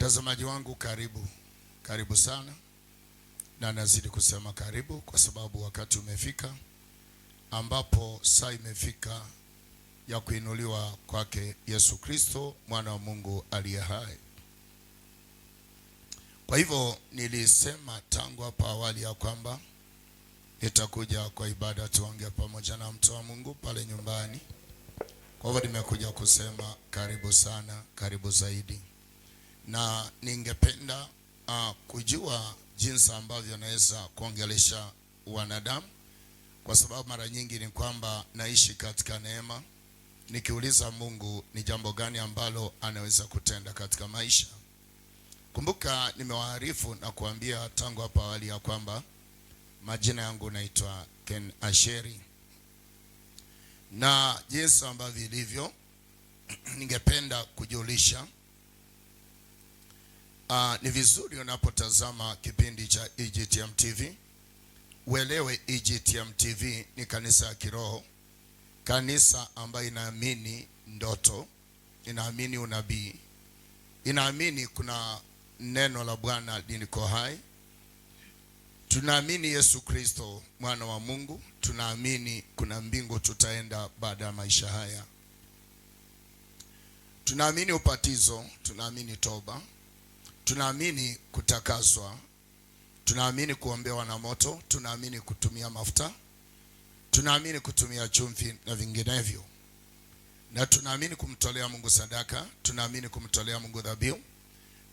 Mtazamaji wangu, karibu sana, na nazidi kusema karibu kwa sababu wakati umefika ambapo saa imefika ya kuinuliwa kwake Yesu Kristo, mwana wa Mungu aliye hai. Kwa hivyo nilisema tangu hapa awali ya kwamba nitakuja kwa ibada tuongee pamoja na mtu wa Mungu pale nyumbani. Kwa hivyo nimekuja kusema karibu sana, karibu zaidi. Na ningependa kujua jinsi ambavyo naweza kuongelesha wanadamu, kwa sababu mara nyingi ni kwamba naishi katika neema, nikiuliza Mungu ni jambo gani ambalo anaweza kutenda katika maisha. Kumbuka nimewaarifu na kuambia tangu hapa awali ya kwamba majina yangu naitwa Ken Asheri, na jinsi ambavyo ilivyo ningependa kujulisha ni vizuri unapotazama kipindi cha EGTM TV uelewe EGTM TV ni kanisa ya kiroho, kanisa ambayo inaamini ndoto, inaamini unabii, inaamini kuna neno la Bwana liko hai. Tunaamini Yesu Kristo mwana wa Mungu, tunaamini kuna mbingu tutaenda baada ya maisha haya. Tunaamini ubatizo, tunaamini toba, tunaamini kutakaswa, tunaamini kuombewa na moto, tunaamini kutumia mafuta, tunaamini kutumia chumvi na vinginevyo. Na tunaamini kumtolea Mungu sadaka, tunaamini kumtolea Mungu dhabihu,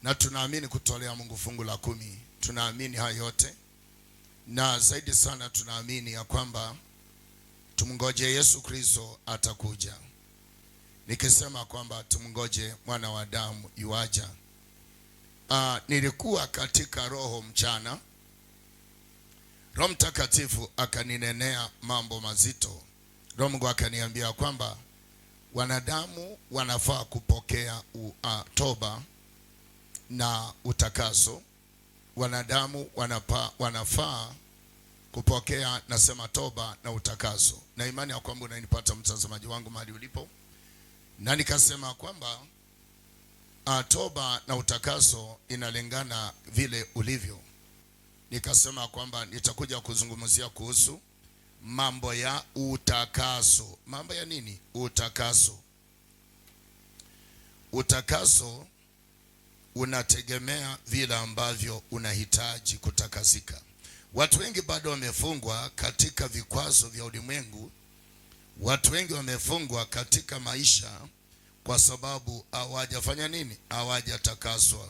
na tunaamini kutolea Mungu fungu la 10. Tunaamini hayo yote, na zaidi sana tunaamini ya kwamba tumngoje Yesu Kristo atakuja. Nikisema kwamba tumngoje mwana wa Adamu yuaja. Nilikuwa katika roho mchana, Roho Mtakatifu akaninenea mambo mazito. Roho Mungu akaniambia kwamba wanadamu wanafaa kupokea toba na utakaso. Wanadamu wanafaa kupokea, nasema, toba na utakaso. Na imani ya kwamba unanipata mtazamaji wangu mahali ulipo. Na nikasema kwamba toba na utakaso inalingana vile ulivyo. Nikasema kwamba nitakuja kuzungumzia kuhusu mambo ya utakaso. Mambo ya nini? Utakaso. Utakaso unategemea vile ambavyo unahitaji kutakasika. Watu wengi bado wamefungwa katika vikwazo vya ulimwengu. Watu wengi wamefungwa katika maisha kwa sababu hawajafanya nini? Hawajatakaswa.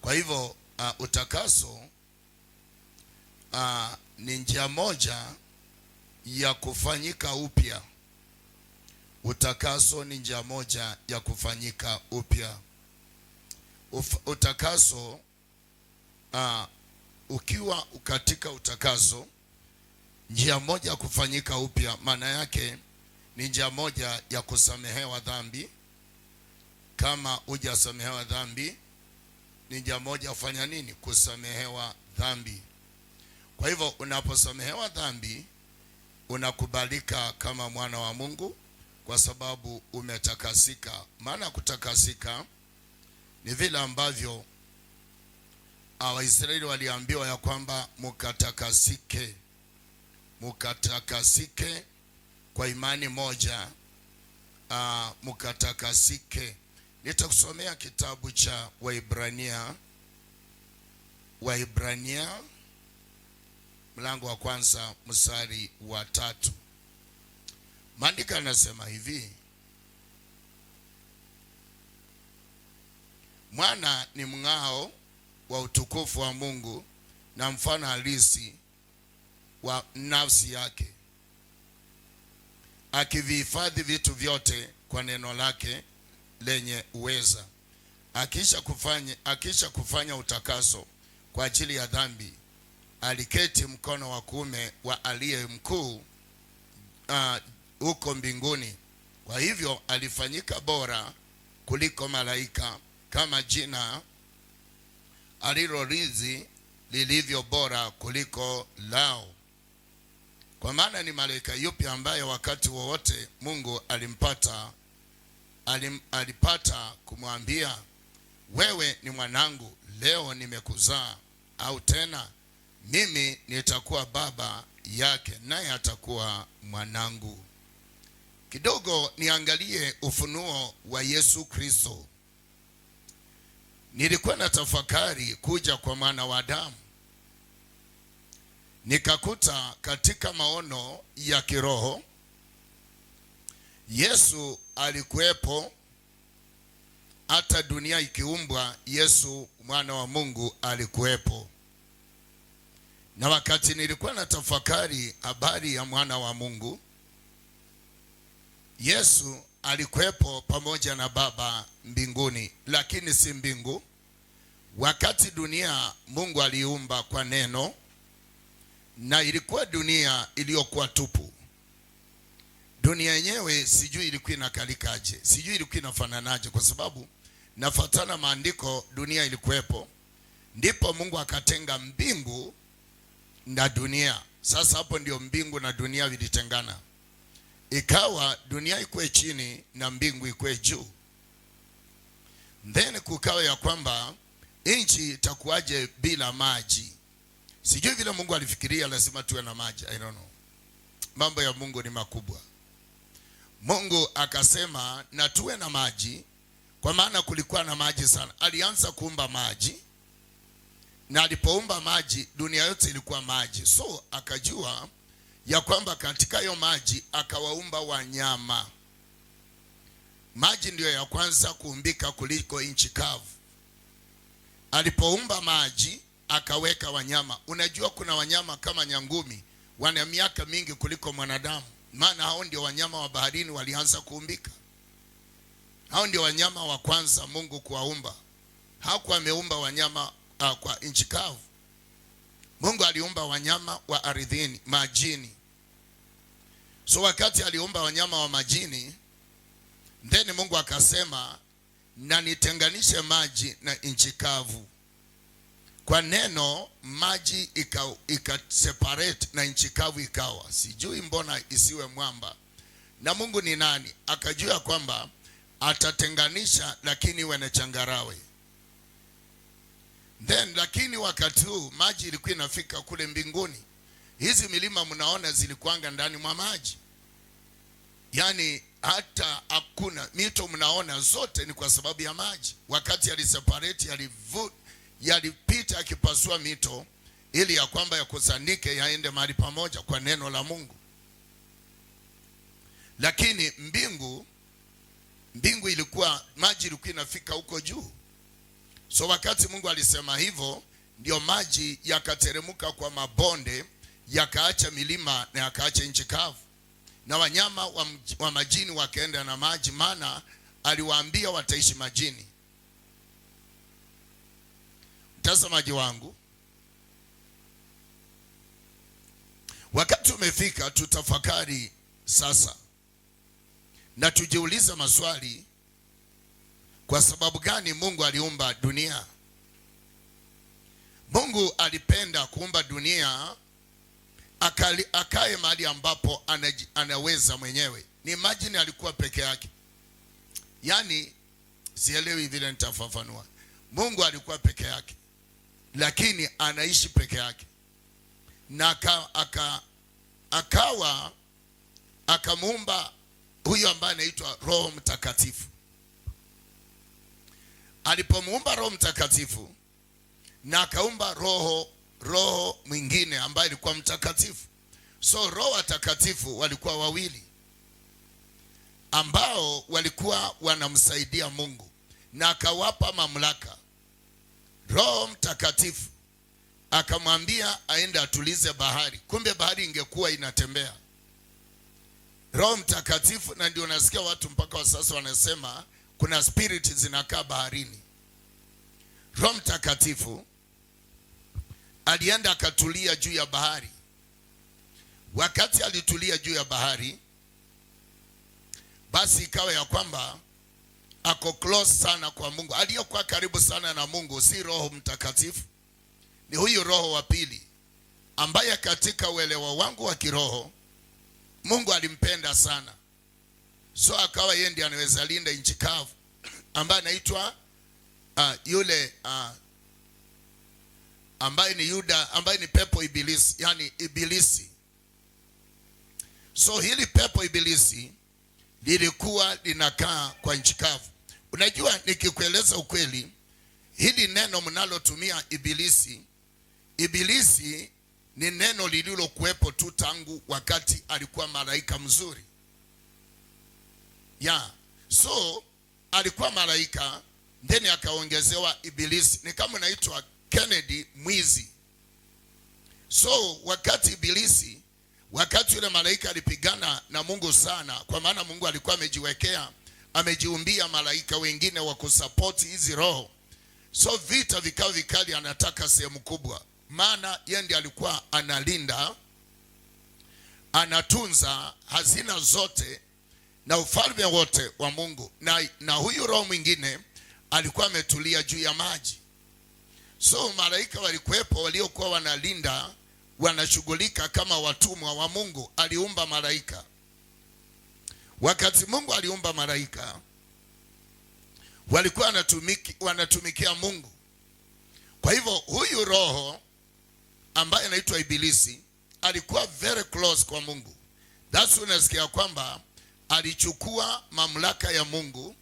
Kwa hivyo utakaso ni njia moja ya kufanyika upya. Utakaso ni njia moja ya kufanyika upya. Utakaso, ukiwa katika utakaso, njia moja ya kufanyika upya, maana yake ni njia moja ya kusamehewa dhambi. Kama hujasamehewa dhambi, ni njia moja ya kufanya nini? Kusamehewa dhambi. Kwa hivyo unaposamehewa dhambi, unakubalika kama mwana wa Mungu kwa sababu umetakasika. Maana kutakasika ni vile ambavyo Waisraeli waliambiwa ya kwamba mukatakasike. Mukatakasike kwa imani moja, mukatakasike. Nitakusomea kitabu cha Waibrania mlango wa 1 mstari wa 3. Maandiko yanasema hivi: mwana ni mng'ao wa utukufu wa Mungu na mfano halisi wa nafsi yake, akivihifadhi vitu vyote kwa neno lake lenye uweza. Akisha kufanya utakaso kwa ajili ya dhambi, aliketi mkono wa kuume wa aliye mkuu huko mbinguni. Kwa hivyo alifanyika bora kuliko malaika, kama jina alilorithi lilivyo bora kuliko lao. Kwa maana ni malaika yupi ambaye wakati wowote Mungu alipata kumwambia wewe ni mwanangu, leo nimekuzaa, au tena mimi nitakuwa baba yake naye atakuwa mwanangu. Kidogo niangalie ufunuo wa Yesu Kristo. Nilikuwa na tafakari kuja kwa mwana wa Adamu, nikakuta katika maono ya kiroho Yesu alikuwepo. Hata dunia ikiumbwa, Yesu mwana wa Mungu alikuwepo. Na wakati nilikuwa na tafakari habari ya mwana wa Mungu, Yesu alikuwepo pamoja na Baba mbinguni, lakini si mbingu. Wakati dunia Mungu aliumba kwa neno, na ilikuwa dunia iliyokuwa tupu. Dunia yenyewe sijui ilikuwa inakalikaje, sijui ilikuwa inafananaje, kwa sababu nafuatana maandiko dunia ilikuwepo. Ndipo Mungu akatenga mbingu na dunia. Sasa hapo ndio mbingu na dunia vilitengana. Ikawa dunia ikuwe chini na mbingu ikuwe juu. Then kukawa ya kwamba nchi itakuwaje bila maji. Sijui vile Mungu alifikiria lazima tuwe na maji. I don't know. Mambo ya Mungu ni makubwa. Mungu akasema na tuwe na maji, kwa maana kulikuwa na maji sana. Alianza kuumba maji, na alipoumba maji dunia yote ilikuwa maji. So akajua ya kwamba katika hiyo maji akawaumba wanyama. Maji ndio ya kwanza kuumbika kuliko nchi kavu. Alipoumba maji akaweka wanyama. Unajua kuna wanyama kama nyangumi wana miaka mingi kuliko mwanadamu, maana hao ndio wanyama wa baharini walianza kuumbika. Hao ndio wanyama wa kwanza Mungu kuwaumba. Hakuwa ameumba wanyama kwa nchi kavu. Mungu aliumba wanyama wa ardhini, majini. So wakati aliumba wanyama wa majini, then Mungu akasema na nitenganishe maji na nchi kavu. Kwa neno maji ika-separate na nchi kavu ikawa. Sijui mbona isiwe mwamba. Na Mungu ni nani? Akajua kwamba atatenganisha lakini iwe na changarawe. Then lakini wakati huu maji ilikuwa inafika kule mbinguni. Hizi milima mnaona zilikuanga ndani mwa maji. Yaani hata hakuna mito mnaona zote ni kwa sababu ya maji. Wakati aliseparate yalipita akipasua mito ili ya kwamba yakusanyike yaende mahali pamoja kwa neno la Mungu. Lakini mbingu ilikuwa maji ilikuwa inafika huko juu. So wakati Mungu alisema hivyo, ndio maji yakateremka kwa mabonde, yakaacha milima na yakaacha nchi kavu. Na wanyama wa majini wakaenda na maji, maana aliwaambia wataishi majini. Mtazamaji wangu, wakati umefika tutafakari sasa na tujiuliza maswali. Kwa sababu gani Mungu aliumba dunia? Mungu alipenda kuumba dunia akae mahali ambapo anaweza mwenyewe. Ni imagine alikuwa peke yake. Yaani sielewi vile nitafafanua. Mungu alikuwa peke yake, lakini anaishi peke yake. Na akamuumba huyo ambaye anaitwa Roho Mtakatifu. Alipomuumba Roho Mtakatifu na akaumba roho mwingine ambaye alikuwa mtakatifu. So Roho Watakatifu walikuwa wawili ambao walikuwa wanamsaidia Mungu, na akawapa mamlaka. Roho Mtakatifu akamwambia aende atulize bahari. Kumbe bahari ingekuwa inatembea. Roho Mtakatifu, na ndio nasikia watu mpaka wa sasa wanasema kuna spirit zinakaa baharini. Roho Mtakatifu alienda akatulia juu ya bahari. Wakati alitulia juu ya bahari, basi ikawa ya kwamba ako close sana kwa Mungu. Aliyokuwa karibu sana na Mungu si Roho Mtakatifu, ni huyu roho wa pili, ambaye katika uelewa wangu wa kiroho Mungu alimpenda sana. So akawa yeye ndiye anaweza linda nchi kavu, ambaye anaitwa yule ambaye ni Yuda, ambaye ni pepo ibilisi, yani ibilisi. So hili pepo ibilisi lilikuwa linakaa kwa nchi kavu. Unajua, nikikueleza ukweli, hili neno mnalotumia ibilisi, ibilisi ni neno lililokuwepo tu tangu wakati alikuwa malaika mzuri. So alikuwa malaika, then akaongezewa ibilisi. Ni kama naitwa Kennedy mwizi. So wakati ibilisi, wakati yule malaika alipigana na Mungu sana, kwa maana Mungu alikuwa amejiumbia malaika wengine wa kusupport hizi roho. So vita vikao vikali, anataka sehemu kubwa, maana yeye ndiye alikuwa analinda, anatunza hazina zote na ufalme wote wa Mungu, na huyu roho mwingine alikuwa ametulia juu ya maji. So malaika walikuwepo waliokuwa wanalinda, wanashughulika kama watumwa wa Mungu. Aliumba malaika. Wakati Mungu aliumba malaika, walikuwa wanatumikia Mungu. Kwa hivyo huyu roho ambaye anaitwa ibilisi alikuwa very close kwa Mungu. That's when unasikia kwamba alichukua mamlaka ya Mungu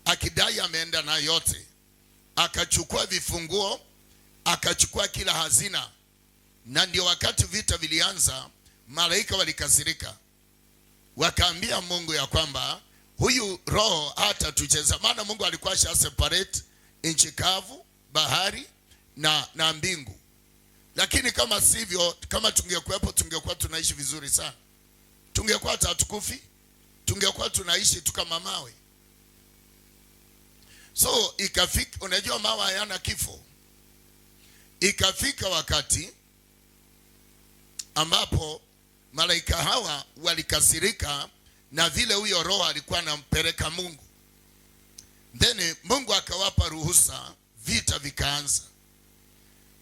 akidai ameenda na yote. Akachukua vifunguo, akachukua kila hazina. Na ndio wakati vita vilianza, malaika walikasirika. Wakaambia Mungu ya kwamba huyu roho hata tucheza, maana Mungu alikuwa sha separate nchi kavu, bahari na mbingu. Lakini kama sivyo, kama tungekuwepo, tungekuwa tunaishi vizuri sana. Tungekuwa hatukufi, tungekuwa tunaishi tu kama mawe. So ikafika, unajua mawe hayana kifo. Ikafika wakati ambapo malaika hawa walikasirika na vile huyo roho alikuwa anampeleka Mungu. Then Mungu akawapa ruhusa, vita vikaanza.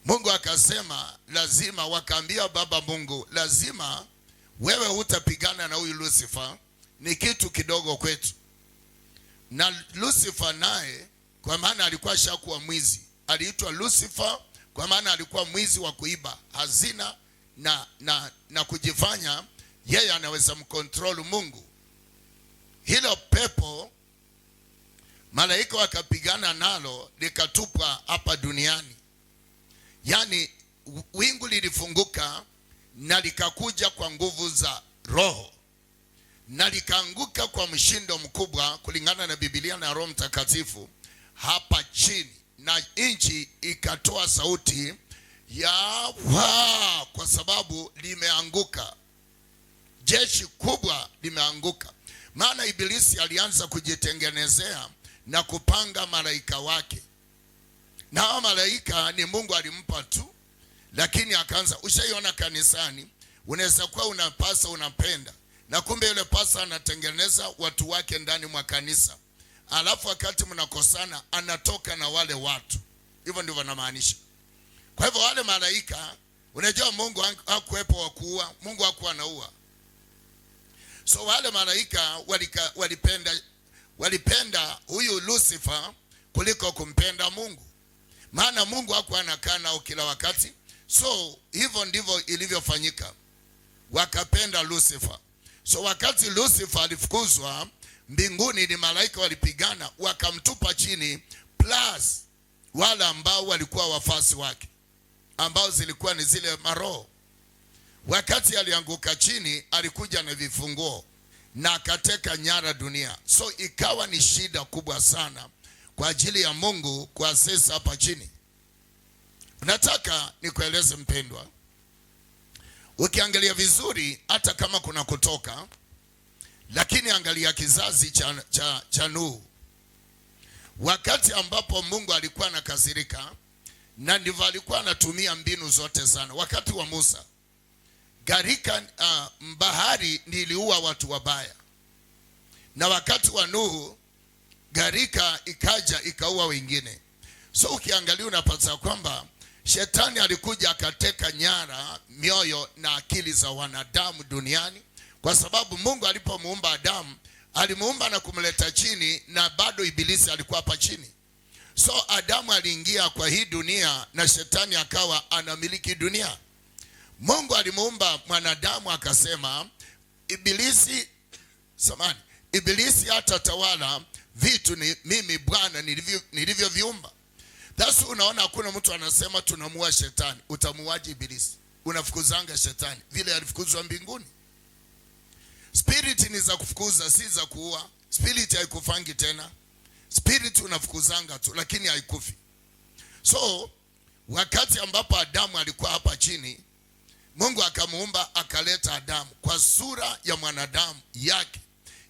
Mungu akasema lazima, wakaambia Baba Mungu, lazima wewe hutapigana na huyu Lucifer, ni kitu kidogo kwetu. Na Lucifer naye, kwa maana alikuwa shakuwa mwizi, aliitwa Lucifer kwa maana alikuwa mwizi wa kuiba hazina na kujifanya yeye anaweza mkontrol Mungu. Hilo pepo malaika wakapigana nalo, likatupwa hapa duniani. Yani wingu lilifunguka na likakuja kwa nguvu za roho, na likaanguka kwa mshindo mkubwa kulingana na Biblia na Roho Mtakatifu hapa chini, na nchi ikatoa sauti ya wa, kwa sababu limeanguka. Jeshi kubwa limeanguka. Maana ibilisi alianza kujitengenezea na kupanga malaika wake. Na hao malaika ni Mungu alimpa tu, lakini akaanza, ushaiona kanisani, unaweza kuwa unapasa unapenda, na kumbe yule pasa anatengeneza watu wake ndani mwa kanisa. Alafu wakati mnakosana anatoka na wale watu. Hivyo ndivyo namaanisha. Kwa hivyo wale malaika, unajua Mungu hakuwepo wa kuua, Mungu hakuwa anaua. So wale malaika walipenda huyu Lucifer kuliko kumpenda Mungu. Maana Mungu hakuwa anakaa nao kila wakati. So hivyo ndivyo ilivyofanyika. Wakapenda Lucifer. So wakati Lucifer alifukuzwa mbinguni, ni malaika walipigana wakamtupa chini, plus wale ambao walikuwa wafasi wake, ambao zilikuwa ni zile maroho. Wakati alianguka chini, alikuja na vifunguo na akateka nyara dunia. So ikawa ni shida kubwa sana kwa ajili ya Mungu kwa sasa hapa chini. Nataka nikueleze mpendwa, ukiangalia vizuri, hata kama kuna kutoka, lakini angalia kizazi cha Nuhu. Wakati ambapo Mungu alikuwa anakasirika, na ndivyo alikuwa anatumia mbinu zote sana. Wakati wa Musa, gharika bahari niliua watu wabaya. Na wakati wa Nuhu, gharika ikaja ikaua wengine. So ukiangalia unapata kwamba shetani alikuja akateka nyara mioyo na akili za wanadamu duniani, kwa sababu Mungu alipomuumba Adamu, alimuumba na kumleta chini, na bado ibilisi alikuwa hapa chini. So Adamu aliingia kwa hii dunia na shetani akawa anamiliki dunia. Mungu alimuumba mwanadamu akasema Ibilisi hatatawala vitu ni mimi Bwana nilivyoviumba. Thus unaona hakuna mtu anasema tunamuua shetani. Utamuaje Ibilisi? Unafukuzanga shetani vile alifukuzwa mbinguni. Spirit ni za kufukuza, si za kuua. Spirit haikufangi tena. Spirit unafukuzanga tu, lakini haikufi. So wakati ambapo Adamu alikuwa hapa chini, Mungu akamuumba akaleta Adamu kwa sura ya mwanadamu yake.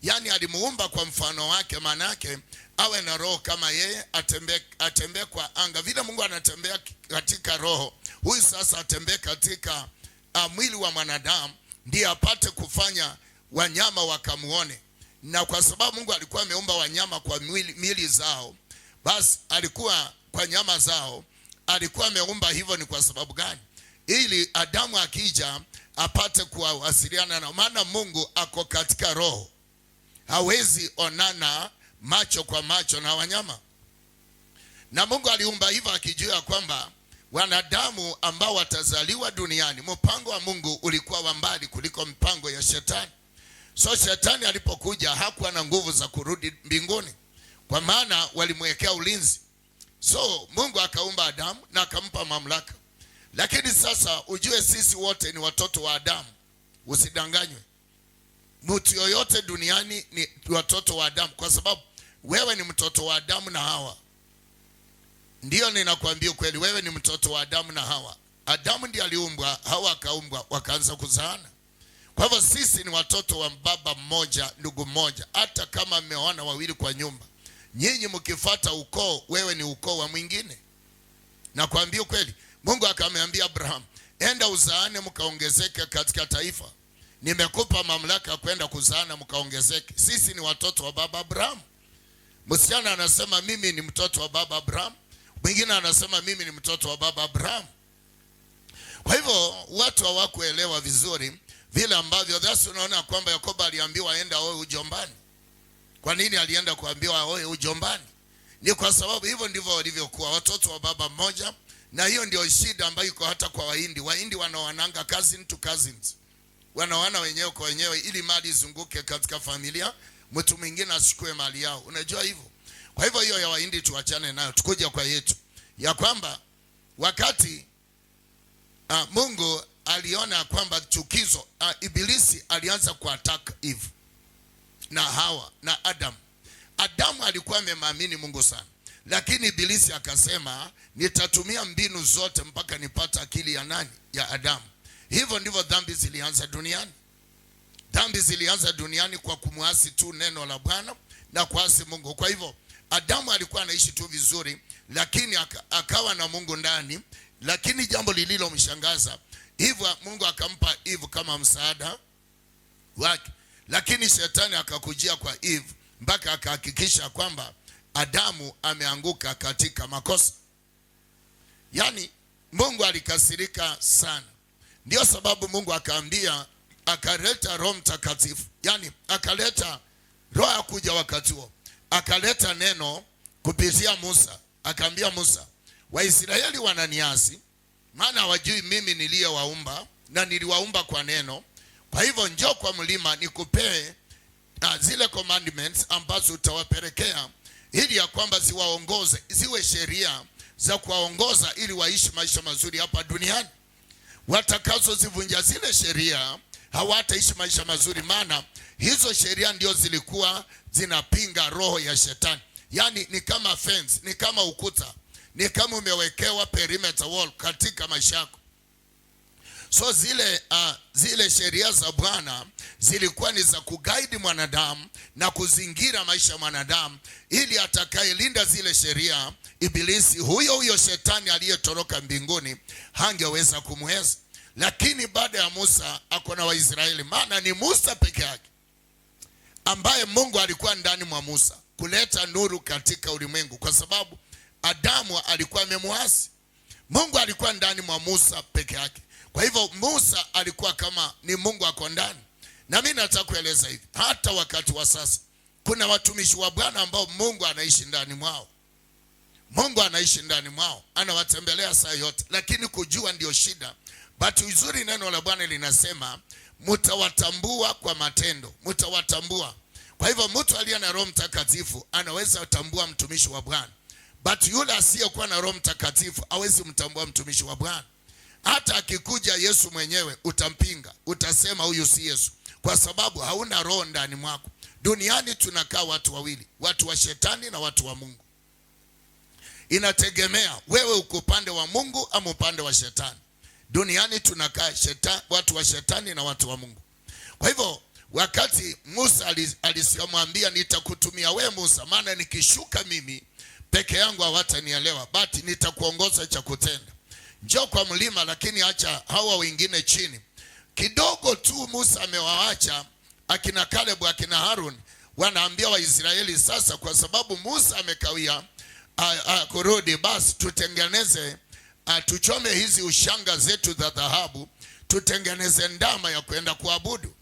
Yani alimuumba kwa mfano wake, maana yake awe na roho kama yeye, atembee kwa anga. Vile Mungu anatembea katika roho, huyu sasa atembee katika mwili wa mwanadamu, ndiye apate kufanya wanyama wakamuone. Na kwa sababu Mungu alikuwa ameumba wanyama kwa miili zao, basi alikuwa kwa nyama zao, alikuwa ameumba hivyo. Ni kwa sababu gani? Ili Adamu akija apate kuwasiliana na, maana Mungu ako katika roho, hawezi onana macho kwa macho na wanyama. Na Mungu aliumba hivyo akijua kwamba wanadamu ambao watazaliwa duniani, mpango wa Mungu ulikuwa wa mbali kuliko mpango ya shetani. So shetani alipokuja hakuwa na nguvu za kurudi mbinguni, kwa maana walimwekea ulinzi. So Mungu akaumba Adamu na akampa mamlaka. Lakini sasa ujue sisi wote ni watoto wa Adamu. Usidanganywe. Mtu yoyote duniani ni watoto wa Adamu, kwa sababu wewe ni mtoto wa Adamu na Hawa. Ndiyo, ninakuambia kweli, wewe ni mtoto wa Adamu na Hawa. Adamu ndiye aliumbwa, Hawa akaumbwa, wakaanza kuzaana. Kwa hivyo sisi ni watoto wa baba mmoja, ndugu mmoja. Hata kama mmeoana wawili kwa nyumba, nyinyi mkifuata ukoo, wewe ni ukoo wa mwingine. Na kuambia kweli, Mungu akamwambia Abraham, enda uzaane mkaongezeke katika taifa. Nimekupa mamlaka kwenda kuzaana mkaongezeke. Sisi ni watoto wa baba Abraham. Msichana anasema mimi ni mtoto wa baba Abraham, mwingine anasema mimi ni mtoto wa baba Abraham. Kwa hivyo watu hawakuelewa vizuri vile ambavyo. Thus unaona kwamba Yakobo aliambiwa aenda oe ujombani. Kwa nini alienda kuambiwa oe ujombani? Ni kwa sababu hivyo ndivyo walivyokuwa watoto wa baba mmoja. Na hiyo ndio shida ambayo iko hata kwa Wahindi. Wahindi wanaoananga cousin to cousins, wanaoana wenyewe kwa wenyewe ili mali izunguke katika familia, mtu mwingine asichukue mali yao. Unajua hivyo? Kwa hivyo hiyo ya Wahindi tuachane nayo, tukuja kwa yetu ya kwamba wakati Mungu aliona kwamba chukizo, Ibilisi alianza kuattack Eve na Hawa na Adam. Adamu alikuwa amemwamini Mungu sana, lakini Ibilisi akasema nitatumia mbinu zote mpaka nipate akili ya nani? Ya Adamu. Hivyo ndivyo dhambi zilianza duniani. Dhambi zilianza duniani kwa kumwasi tu neno la Bwana na kuasi Mungu. Kwa hivyo Adamu alikuwa anaishi tu vizuri, lakini akawa na Mungu ndani. Lakini jambo lililomshangaza, hivyo Mungu akampa Eve kama msaada wake, lakini shetani akakujia kwa Eve mpaka akahakikisha kwamba Adamu ameanguka katika makosa. Yani Mungu alikasirika sana. Ndio sababu Mungu akaambia, akaleta Roho Mtakatifu. Yani akaleta roho ya kuja wakati huo. Akaleta neno kupitia Musa. Akaambia Musa, Waisraeli wananiasi, maana hawajui mimi niliyewaumba na niliwaumba kwa neno. Kwa hivyo njoo kwa mlima nikupee zile commandments ambazo utawapelekea, ili ya kwamba ziwaongoze, ziwe sheria za kuwaongoza ili waishi maisha mazuri hapa duniani. Watakazo zivunja zile sheria hawataishi maisha mazuri, maana hizo sheria ndio zilikuwa zinapinga roho ya shetani. Yani ni kama fence, ni kama ukuta, ni kama umewekewa perimeter wall katika maisha yako. So zile sheria za Bwana zilikuwa ni za kuguide mwanadamu na kuzingira maisha ya mwanadamu, ili atakayelinda zile sheria, Ibilisi huyo shetani aliyetoroka mbinguni hangeweza kumweza. Lakini baada ya Musa ako na Waisraeli, maana ni Musa peke yake ambaye Mungu alikuwa ndani mwa Musa kuleta nuru katika ulimwengu, kwa sababu Adamu alikuwa amemwasi. Mungu alikuwa ndani mwa Musa peke yake. Kwa hivyo Musa alikuwa kama ni Mungu ako ndani. Na mimi nataka kueleza hivi, hata wakati wa sasa kuna watumishi wa Bwana ambao Mungu anaishi ndani mwao. Mungu anaishi ndani mwao, anawatembelea saa yote, lakini kujua ndio shida. But uzuri neno la Bwana linasema mtawatambua kwa matendo, mtawatambua. Kwa hivyo mtu aliye na Roho Mtakatifu anaweza kutambua mtumishi wa Bwana. But yule asiyekuwa na Roho Mtakatifu hawezi mtambua mtumishi wa Bwana. Hata akikuja Yesu mwenyewe utampinga, utasema huyu si Yesu, kwa sababu hauna roho ndani mwako. Duniani tunakaa watu wawili, watu wa shetani na watu wa Mungu. Inategemea wewe uko upande wa Mungu ama upande wa shetani. Duniani tunakaa watu wa shetani na watu wa Mungu. Kwa hivyo wakati Musa alisimwambia nitakutumia we Musa, maana nikishuka mimi peke yangu hawatanielewa, but nitakuongoza cha kutenda. Njoo kwa mlima, lakini acha hawa wengine chini. Kidogo tu Musa amewaacha akina Caleb, akina Harun, wanaambia Waisraeli sasa, kwa sababu Musa amekawia kurudi, basi tutengeneze tuchome hizi ushanga zetu za dhahabu, tutengeneze ndama ya kwenda kuabudu.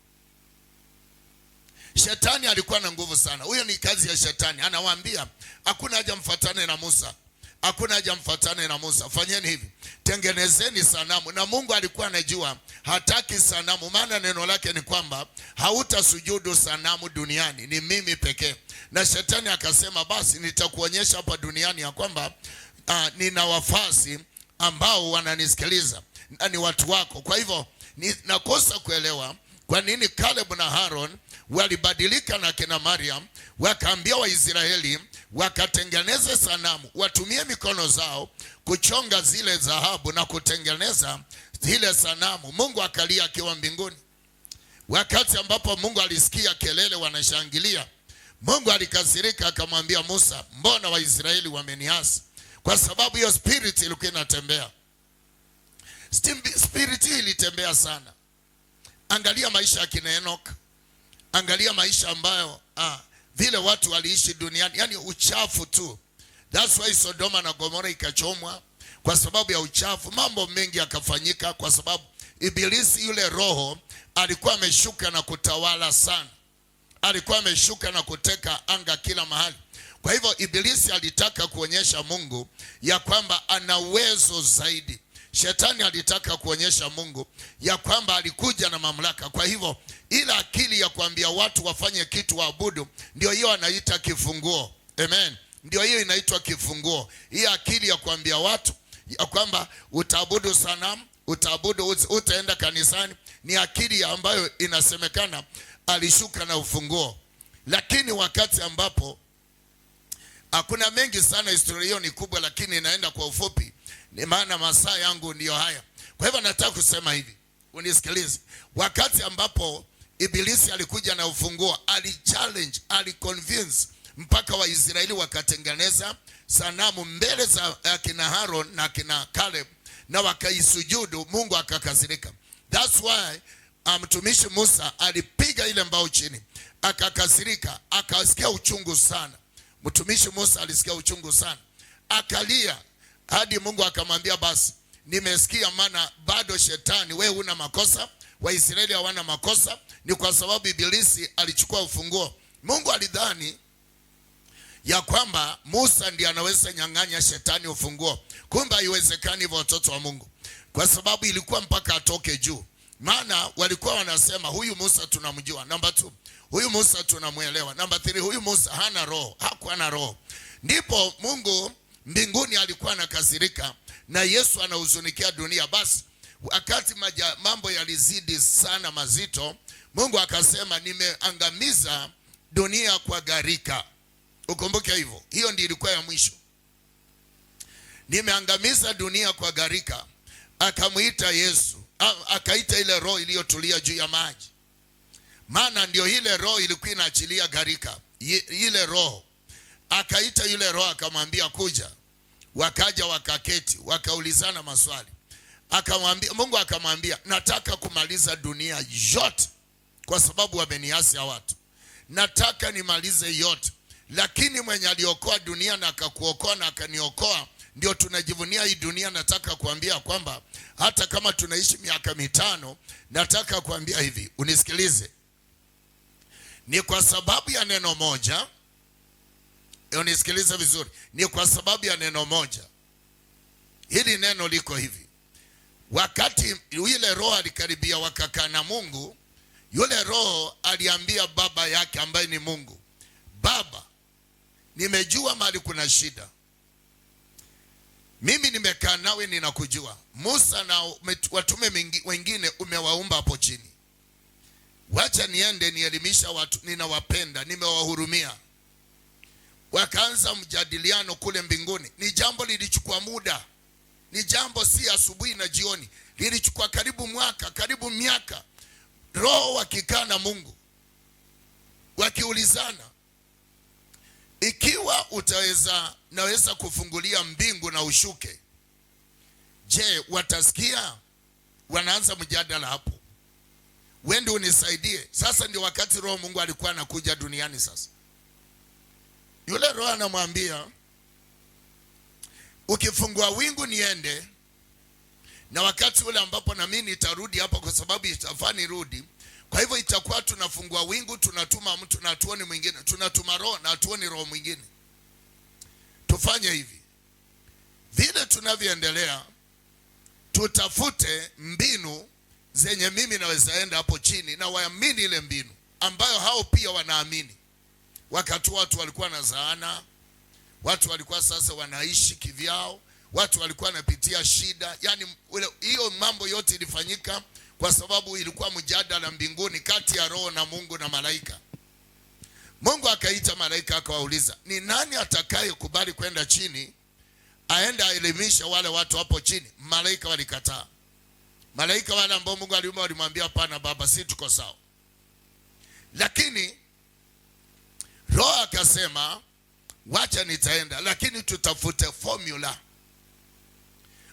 Shetani alikuwa na nguvu sana. Huyo ni kazi ya shetani. Anawaambia hakuna haja mfuatane na Musa, hakuna haja mfuatane na Musa, fanyeni hivi, tengenezeni sanamu. Na Mungu alikuwa anajua hataki sanamu, maana neno lake ni kwamba hautasujudu sanamu duniani, ni mimi pekee. Na shetani akasema basi nitakuonyesha hapa duniani ya kwamba nina wafasi ambao wananisikiliza na ni watu wako. Kwa hivyo nakosa kuelewa kwa nini Caleb na Harun walibadilika na kina Mariam, wakaambia Waisraeli wakatengeneze sanamu, watumie mikono zao kuchonga zile dhahabu na kutengeneza zile sanamu. Mungu akalia akiwa mbinguni. Wakati ambapo Mungu alisikia kelele wanashangilia, Mungu alikasirika akamwambia Musa, mbona Waisraeli wameniasi? Kwa sababu hiyo spirit ilikuwa inatembea. Spirit ilitembea sana. Angalia maisha ya kina Enoch. Angalia maisha ambayo vile watu waliishi duniani, yani uchafu tu. That's why Sodoma na Gomora ikachomwa, kwa sababu ya uchafu. Mambo mengi yakafanyika kwa sababu Ibilisi, yule roho, alikuwa ameshuka na kutawala sana. Alikuwa ameshuka na kuteka anga kila mahali. Kwa hivyo Ibilisi alitaka kuonyesha Mungu ya kwamba ana uwezo zaidi. Shetani alitaka kuonyesha Mungu ya kwamba alikuja na mamlaka. Kwa hivyo ila akili ya kuambia watu wafanye kitu waabudu, ndio hiyo anaita kifunguo. Amen. Ndio hiyo inaitwa kifunguo. Hii akili ya kuambia watu ya kwamba utaabudu sanamu, utaabudu, utaenda kanisani, ni akili ambayo inasemekana alishuka na ufunguo. Lakini wakati ambapo hakuna mengi sana, historia hiyo ni kubwa, lakini inaenda kwa ufupi, ni maana masaa yangu ndiyo haya. Kwa hivyo nataka kusema hivi, unisikilize. Wakati ambapo Ibilisi alikuja na ufunguo, alichallenge, aliconvince mpaka Waisraeli wakatengeneza sanamu mbele za kina Harun na kina Caleb na wakaisujudu. Mungu akakasirika. That's why mtumishi Musa alipiga ile mbao chini, akakasirika, akasikia uchungu sana. Mtumishi Musa alisikia uchungu sana, akalia hadi Mungu akamwambia basi nimesikia, maana bado shetani, wewe una makosa, Waisraeli hawana makosa, ni kwa sababu Ibilisi alichukua ufunguo. Mungu alidhani ya kwamba Musa ndiye anaweza nyang'anya shetani ufunguo. Kumbe haiwezekani hivyo, watoto wa Mungu, kwa sababu ilikuwa mpaka atoke juu. Maana walikuwa wanasema huyu Musa tunamjua. Number 2, huyu Musa tunamuelewa. Number 3, huyu Musa hana roho, hakuwa na roho. Ndipo Mungu mbinguni alikuwa anakasirika na Yesu anahuzunikia dunia. Basi wakati mambo yalizidi sana mazito, Mungu akasema nimeangamiza dunia kwa gharika. Ukumbuke hivyo, hiyo ndiyo ilikuwa ya mwisho. Nimeangamiza dunia kwa gharika. Akamuita Yesu, akaita ile roho iliyotulia juu ya maji, maana ndio ile roho ilikuwa inaachilia gharika. Ile roho akaita yule roho, akamwambia kuja. Wakaja, wakaketi, wakaulizana maswali. Akamwambia, Mungu akamwambia, nataka kumaliza dunia yote kwa sababu wameniasi ya watu. Nataka nimalize yote. Lakini mwenye aliokoa dunia na akakuokoa na akaniokoa, ndio tunajivunia hii dunia. Nataka kuambia kwamba hata kama tunaishi miaka 5, nataka kuambia hivi, unisikilize. Ni kwa sababu ya neno moja Unisikilize vizuri, ni kwa sababu ya neno moja. Hili neno liko hivi: wakati yule roho alikaribia wakakaa na Mungu, yule roho aliambia baba yake ambaye ni Mungu, Baba, nimejua mahali kuna shida. Mimi nimekaa nawe, ninakujua. Musa na watume wengine umewaumba hapo chini. Wacha niende nielimisha watu, ninawapenda, nimewahurumia. Wakaanza mjadiliano kule mbinguni. Ni jambo lilichukua muda. Ni jambo si asubuhi na jioni. Lilichukua karibu mwaka, karibu miaka. Roho wakikaa na Mungu, wakiulizana, ikiwa naweza kufungulia mbingu na ushuke, je, watasikia? Wanaanza mjadala hapo. Wende unisaidie. Sasa ndio wakati Roho Mungu alikuwa anakuja duniani. Sasa yule roho anamwambia, ukifungua wingu niende, na wakati ule ambapo na mimi nitarudi hapa, kwa sababu itafaa nirudi. Kwa hivyo itakuwa tunafungua wingu, tunatuma mtu na tuone mwingine, tunatuma roho na tuone roho mwingine. Tufanye hivi, vile tunavyoendelea, tutafute mbinu zenye mimi naweza enda hapo chini na waamini ile mbinu ambayo hao pia wanaamini. Wakati watu walikuwa na zaana, watu walikuwa sasa wanaishi kivyao, watu walikuwa wanapitia shida. Yani hiyo mambo yote ilifanyika kwa sababu ilikuwa mjadala mbinguni kati ya roho na Mungu na malaika. Mungu akaita malaika akawauliza, ni nani atakaye kubali kwenda chini aende aelimisha wale watu hapo chini? Malaika walikataa. Malaika wale ambao Mungu aliumba walimwambia, hapana Baba, si tuko sawa. Lakini roho akasema, wacha nitaenda, lakini tutafute formula,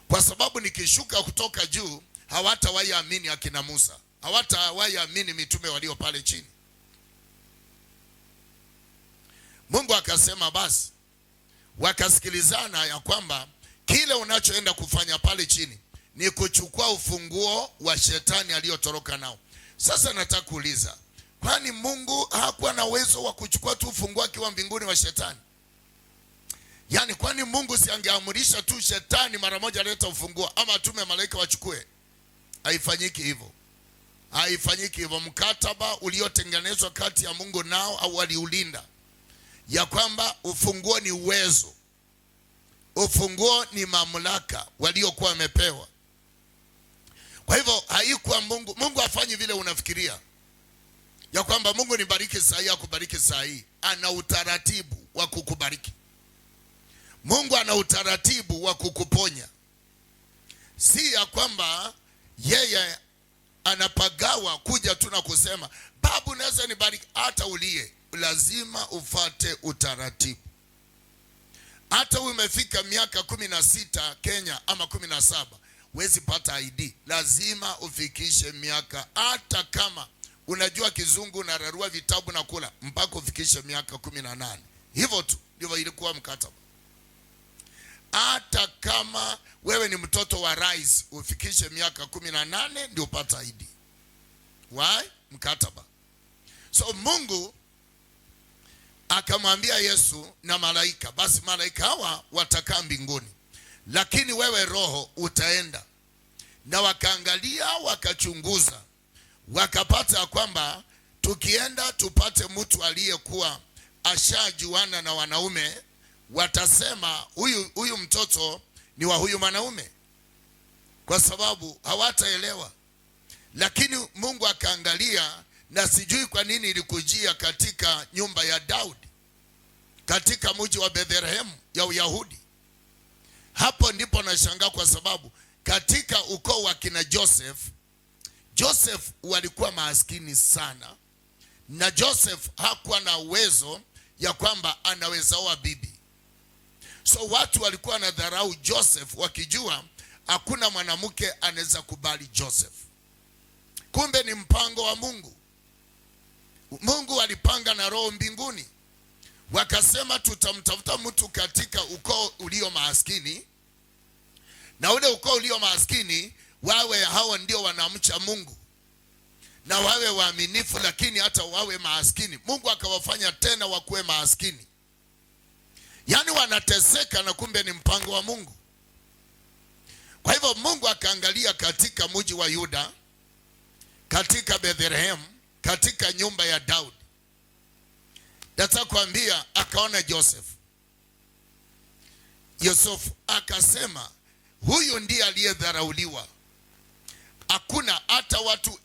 kwa sababu nikishuka kutoka juu hawatawahi amini akina Musa, hawatawahi amini mitume walio pale chini. Mungu akasema basi. Wakasikilizana ya kwamba kile unachoenda kufanya pale chini ni kuchukua ufunguo wa shetani aliyotoroka nao. Sasa nataka kuuliza, kwani Mungu hakuwa na uwezo wa kuchukua tu ufunguo akiwa mbinguni wa shetani? Yani kwani Mungu si angeamurisha tu shetani mara moja aleta ufunguo, ama atume malaika wachukue? Haifanyiki hivyo. Haifanyiki hivyo. Mkataba uliotengenezwa kati ya Mungu nao au waliulinda, ya kwamba ufunguo ni uwezo, ufunguo ni mamlaka waliokuwa wamepewa. Kwa hivyo haikuwa Mungu afanyi vile unafikiria, ya kwamba Mungu nibariki saa hii akubariki saa hii. Ana utaratibu wa kukubariki. Mungu ana utaratibu wa kukuponya. Si ya kwamba yeye anapagawa kuja tu na kusema, babu naweza nibariki. Hata ulie, lazima ufate utaratibu. Hata umefika miaka 16 Kenya ama 17, wezi pata ID. Lazima ufikishe miaka, hata kama unajua kizungu na rarua vitabu na kula, mpaka ufikishe miaka 18. Hivyo tu ndivyo ilikuwa mkataba. Hata kama wewe ni mtoto wa rais, ufikishe miaka 18 ndio upata ID. Why? Mkataba. So Mungu akamwambia Yesu na malaika, basi malaika hawa watakaa mbinguni, lakini wewe roho utaenda. Na wakaangalia, wakachunguza, wakapata kwamba tukienda tupate mtu aliyekuwa ashajuana na wanaume, watasema huyu mtoto ni wa huyu mwanaume, kwa sababu hawataelewa. Lakini Mungu akaangalia, na sijui kwa nini ilikujia katika nyumba ya Daudi, katika mji wa Bethlehem ya Uyahudi. Hapo ndipo nashangaa, kwa sababu katika ukoo wa kina Joseph walikuwa maskini sana, na Joseph hakuwa na uwezo ya kwamba anaweza oa bibi. So watu walikuwa wanadharau Joseph, wakijua hakuna mwanamke anaweza kubali Joseph. Kumbe ni mpango wa Mungu. Mungu alipanga na roho mbinguni, wakasema tutamtafuta mtu katika ukoo ulio maskini, na ule ukoo ulio maskini wawe hao ndio wanamcha Mungu na wawe waaminifu, lakini hata wawe maskini. Mungu akawafanya tena wakuwe maskini. Yaani wanateseka na kumbe ni mpango wa Mungu. Kwa hivyo Mungu akaangalia katika mji wa Yuda, katika Bethlehem, katika nyumba ya Daudi. Nataka kuambia akaona Joseph. Yusufu akasema huyu ndiye aliyedharauliwa. Hakuna hata watu wa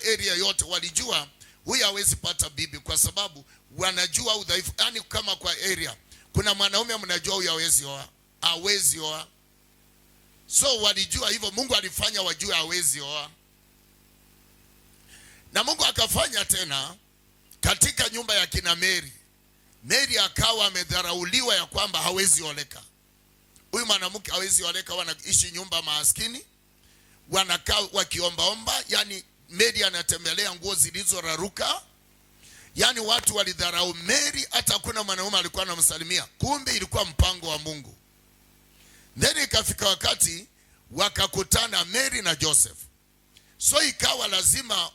area yote walijua huyu hawezi pata bibi, kwa sababu wanajua udhaifu. Yaani kama kwa area kuna mwanaume mnajua huyu hawezi oa. So walijua hivyo, Mungu alifanya wajue hawezi oa. Na Mungu akafanya tena katika nyumba ya kina Mary. Mary akawa amedharauliwa ya kwamba hawezi oleka. Huyu mwanamke hawezi oleka, wanaishi nyumba maskini, wanakaa wakiombaomba. Yani Mary anatembelea nguo zilizoraruka. Yani watu walidharau Mary, hata hakuna mwanaume alikuwa anamsalimia. Kumbe ilikuwa mpango wa Mungu. Then ikafika wakati wakakutana Mary na Joseph. So ikawa lazima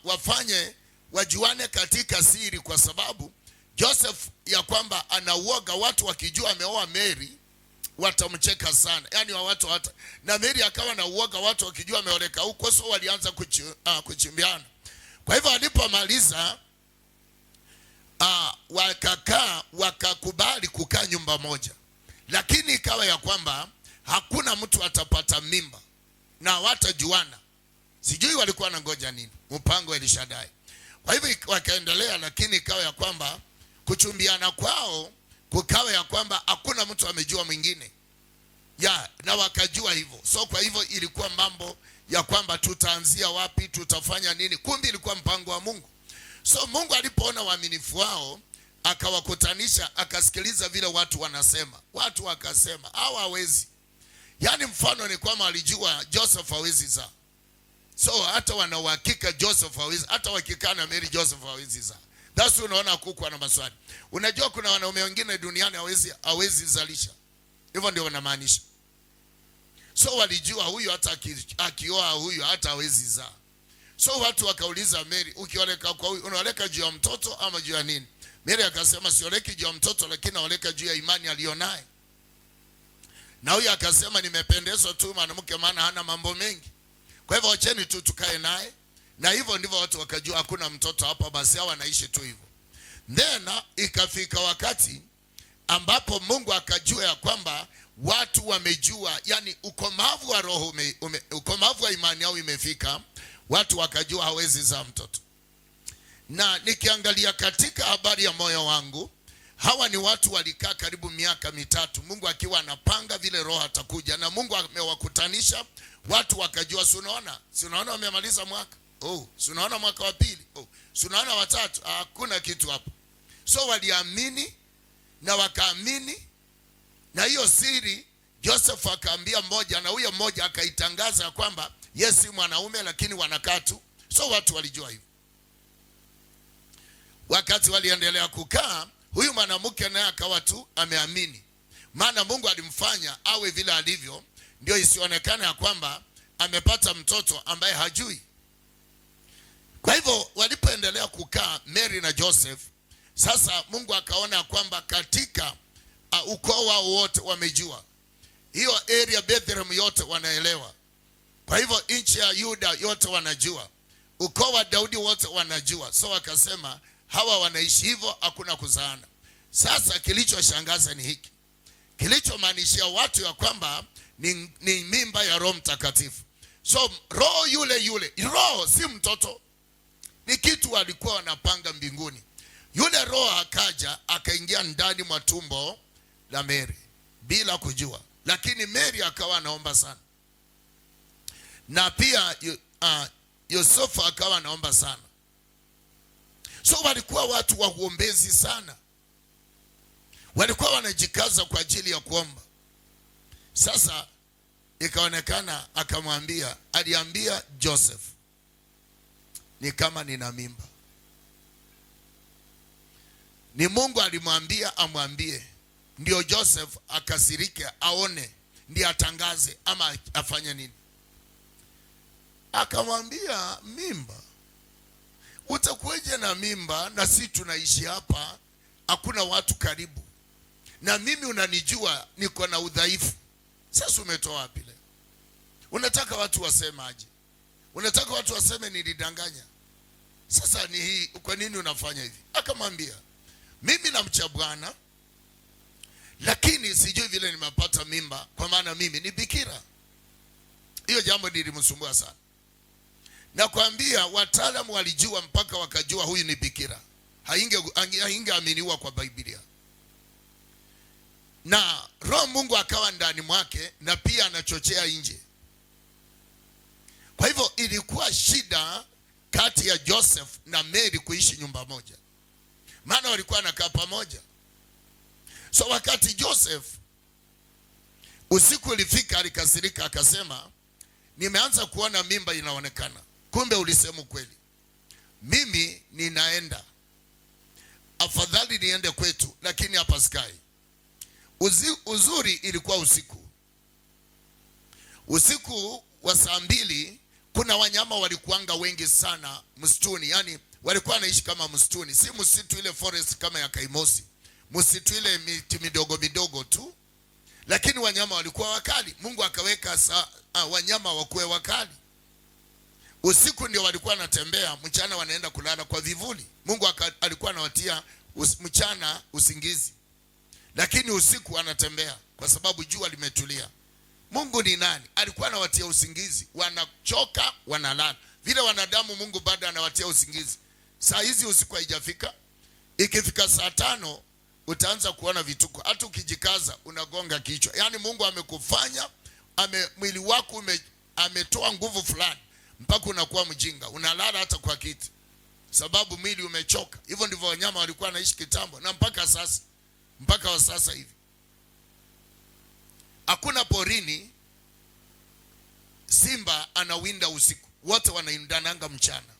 wajuane katika siri, kwa sababu Joseph ya kwamba anauoga watu wakijua ameoa Mary watamcheka sana. Yani watu na Mary akawa na uoga watu wakijua ameoleka huko, so walianza kuchimbiana. Kwa hivyo alipomaliza wakakubali kukaa nyumba moja. Lakini ikawa ya kwamba hakuna mtu atapata mimba na watajuana. Sijui walikuwa wanangoja nini, mpango wa Elishadai. Kwa hivyo wakaendelea, lakini ikawa ya kwamba kuchumbiana kwao kukawa ya kwamba hakuna mtu amejua mwingine. Na wakajua hivyo. So kwa hivyo ilikuwa mambo ya kwamba tutaanzia wapi, tutafanya nini. Kumbe ilikuwa mpango wa Mungu. So Mungu alipoona uaminifu wao akawakutanisha, akasikiliza vile watu wanasema. Watu wakasema hawa hawezi. Yani mfano ni kwamba walijua Joseph hawezi zaa. So hata wana uhakika Joseph hawezi, hata wakikaa na Mary Joseph hawezi zaa. That's unaona kuku na maswali. Unajua kuna wanaume wengine duniani hawezi zalisha. Hivyo ndio wanamaanisha. So walijua huyu hata akioa huyu hata hawezi zaa. So watu wakauliza Mary, ukioleka kwa huyu unaoleka juu ya mtoto ama juu ya nini? Mary akasema sioleki juu ya mtoto, lakini naoleka juu ya imani alionayo. Na huyu akasema nimependezwa tu mwanamke, maana hana mambo mengi. Kwa hivyo acheni tu tukae naye. Na hivyo ndivyo watu wakajua hakuna mtoto hapa, basi hao wanaishi tu hivyo. Then ikafika wakati ambapo Mungu akajua ya kwamba watu wamejua, yani ukomavu wa roho ukomavu wa imani yao imefika. Watu wakajua hawezi zaa mtoto. Na nikiangalia katika habari ya moyo wangu, hawa ni watu walikaa karibu miaka 3, Mungu akiwa anapanga vile roho atakuja. Na Mungu amewakutanisha watu wakajua. Si unaona wamemaliza mwaka. Si unaona mwaka wa pili. Si unaona wa 3. Hakuna kitu hapo. So waliamini na wakaamini. Na hiyo siri Joseph akaambia mmoja, na huyo mmoja akaitangaza kwamba yes si mwanaume lakini wanakaa tu. So watu walijua hivyo. Wakati waliendelea kukaa, huyu mwanamke naye akawa tu ameamini. Maana Mungu alimfanya awe vile alivyo, ndio isionekane ya kwamba amepata mtoto ambaye hajui. Kwa hivyo walipoendelea kukaa Mary na Joseph, sasa Mungu akaona kwamba katika ukoo wao wote wamejua. Hiyo area Bethlehem yote wanaelewa. Kwa hivyo nchi ya Yuda yote wanajua. Ukoo wa Daudi wote wanajua. So wakasema hawa wanaishi hivyo, hakuna kuzaana. Sasa kilichoshangaza ni hiki. Kilichomaanishia watu ya kwamba ni mimba ya Roho Mtakatifu. So roho yule, roho si mtoto. Ni kitu walikuwa wanapanga mbinguni. Yule roho akaja akaingia ndani mwa tumbo la Mary bila kujua. Lakini Mary akawa anaomba sana. Na pia Yusufu akawa anaomba sana. So walikuwa watu wa uombezi sana. Walikuwa wanajikaza kwa ajili ya kuomba. Sasa ikaonekana aliambia Joseph, ni kama nina mimba. Ni Mungu alimwambia amwambie. Ndio Joseph akasirike aone, ndiye atangaze ama afanye nini. Akamwambia mimba. Utakuweje na mimba na si tunaishi hapa, hakuna watu karibu. na mimi unanijua niko na udhaifu. Sasa umetoa wapi leo? Unataka watu wasemaje? Unataka watu waseme nilidanganya? Sasa ni hii, kwa nini unafanya hivi? Akamwambia, mimi namcha Bwana, lakini sijui vile nimepata mimba, kwa maana mimi ni bikira. Hiyo jambo lilimsumbua sana. Na kuambia wataalamu walijua mpaka wakajua huyu ni bikira, haingeaminiwa kwa Biblia. Na Roho Mungu akawa ndani mwake na pia anachochea nje. Kwa hivyo ilikuwa shida kati ya Joseph na Mary kuishi nyumba moja, maana walikuwa wanakaa pamoja. So wakati Joseph usiku ulifika, alikasirika akasema, nimeanza kuona mimba inaonekana. Kumbe ulisema kweli, mimi ninaenda, afadhali niende kwetu, lakini hapa sikai. Uzuri ilikuwa usiku wa saa 2, kuna wanyama walikuanga wengi sana msituni. Yani walikuwa wanaishi kama msituni, si msitu ile forest kama ya Kaimosi, msitu ile miti midogo midogo tu, lakini wanyama walikuwa wakali. Mungu akaweka wanyama wakuwe wakali. Usiku ndio walikuwa wanatembea, mchana wanaenda kulala kwa vivuli. Mungu alikuwa anawatia mchana usingizi, lakini usiku wanatembea kwa sababu jua limetulia. Mungu ni nani? Alikuwa anawatia usingizi, wanachoka wanalala. Vile wanadamu Mungu bado anawatia usingizi. Saa hizi usiku haijafika, ikifika saa 5 utaanza kuona vituko. Hata ukijikaza unagonga kichwa. Yani Mungu amekufanya, mwili wako ametoa nguvu fulani mpaka unakuwa mjinga, unalala hata kwa kiti sababu mwili umechoka. Hivyo ndivyo wanyama walikuwa wanaishi kitambo, na mpaka wa sasa hivi. Hakuna porini simba anawinda usiku, wote wanaindananga mchana.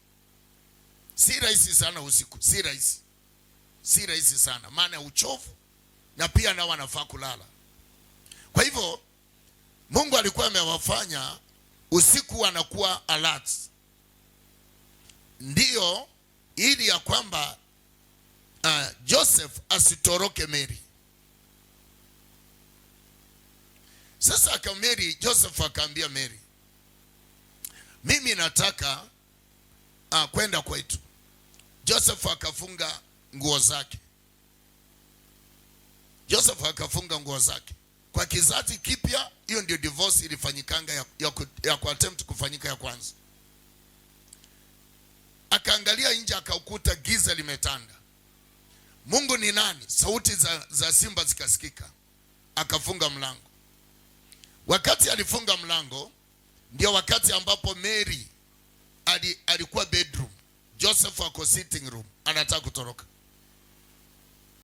Si rahisi sana usiku, si rahisi sana, maana uchovu na pia nao wanafaa kulala. Kwa hivyo Mungu alikuwa amewafanya usiku wanakuwa alert, ndio ili ya kwamba Joseph asitoroke Mary. Sasa Joseph akaambia Mary, mimi nataka kwenda kwetu. Joseph akafunga nguo zake. Kwa kizazi kipya, hiyo ndio divorce ilifanyikanga ya attempt kufanyika ya kwanza. Akaangalia nje, akakuta giza limetanda. Mungu ni nani? Sauti za simba zikasikika. Akafunga mlango. Wakati alifunga mlango, ndio wakati ambapo Mary alikuwa bedroom, Joseph ako sitting room, anataka kutoroka.